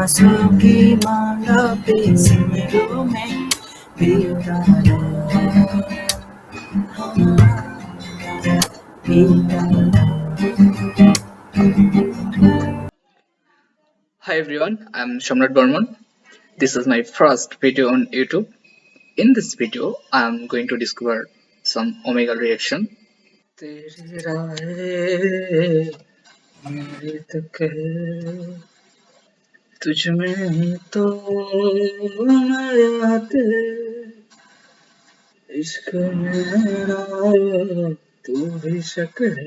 आंसू की माला पे सिमरों में बेगाना बेगाना। Hi everyone, I'm Shamrat Burman. This is my first video on YouTube. In this video, I'm going to discover some Omega reaction. तेरी राहें मेरी तक है, तुझ में ही तो हयात है, इश्क मेरा तू भी शक है,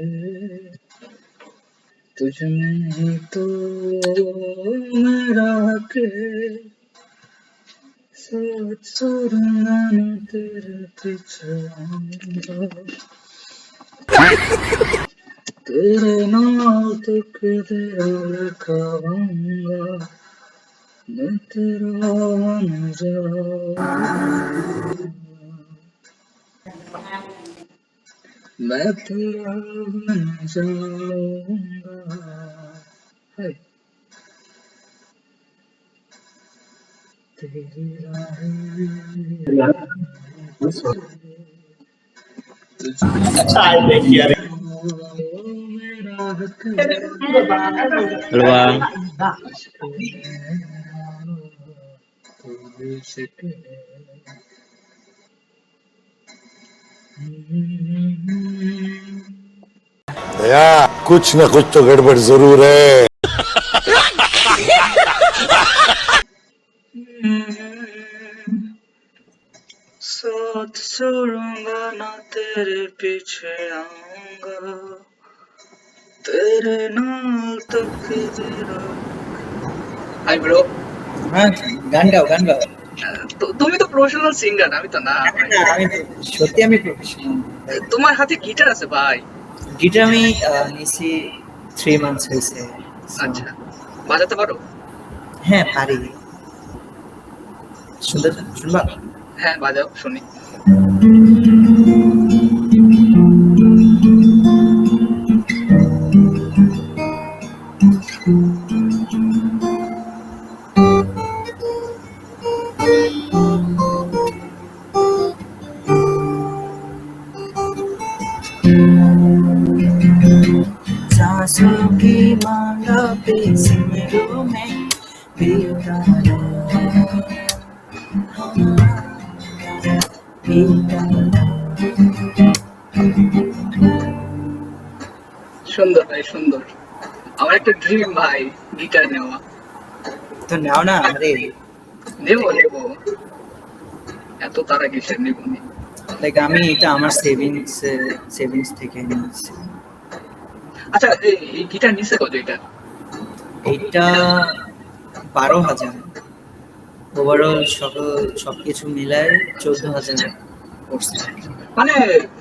तुझ में ही तो मेरा हक है, सोच सोचना तेरे पीछे आऊंगा, तेरे नाम तक तेरा लिखाऊंगा, मैं तेरा बन जाऊंगा, मैं तेरा बन जाऊंगा। हाय तेरी राहें मेरा हक Halo Bang, दया कुछ न कुछ तो गड़बड़ जरूर है। साथ छोड़ूंगा ना तेरे पीछे आऊंगा, तेरे नाल तक तेरा। হাই ব্রো, হ্যাঁ, গান গাও গান গাও। তুমি তো প্রফেশনাল সিঙ্গার, আমি তো না ভাই। না, আমি সত্যি আমি প্রফেশনাল। তোমার হাতে গিটার আছে ভাই? গিটার আমি নিছি 3 মান্থস হয়েছে। আচ্ছা, বাজাতে পারো? হ্যাঁ পারি। শুনবা? হ্যাঁ বাজাও শুনি। सांसों की माला पे सिमरों में बेगाना बेगाना। সুন্দর ভাই সুন্দর, আমার একটা ড্রিম ভাই গিটার নেওয়া। তো নাও না আরে। নেবো নেবো, এত তারা কিসের নেবো নি। লাইক আমি এটা আমার সেভিংস থেকে নিয়েছি। আচ্ছা এই গিটার নিছে কত এটা? এইটা 12,000 ওভারঅল সবকিছু মিলায় 14,000 পড়ছে। মানে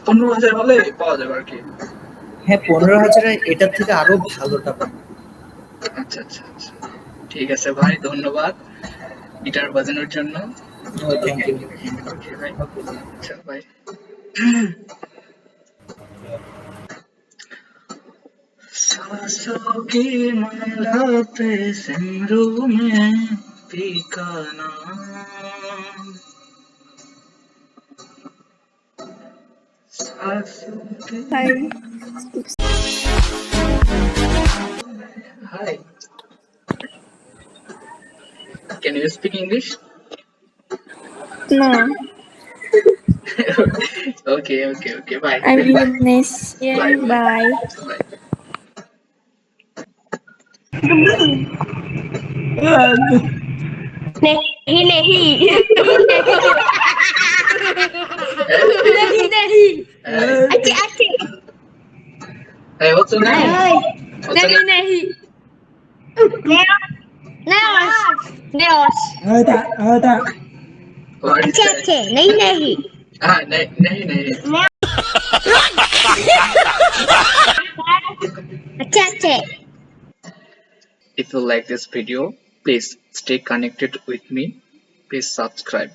15,000 হলে পাওয়া যাবে আর কি। হ্যাঁ 15,000 এটার থেকে আরো ভালোটা পাবো। আচ্ছা আচ্ছা আচ্ছা, ঠিক আছে ভাই, ধন্যবাদ গিটার বাজানোর জন্য। Thank you. ওকে ভাই, আচ্ছা ভাই। सांसों की माला पे सिमरों में पीका नाम, सांसों की। Hi, can you speak English? No, Okay, bye. I'm Bye. Indonesian. Bye. Bye. Nehi nehi. Nehi nehi. Acik acik. Hey, what's your name? What's your Nehi name? nehi. Neos. Neos. What is Acik that? acik. Nehi nehi. Nahi. Acik acik. If you like this video, please stay connected with me. Please subscribe.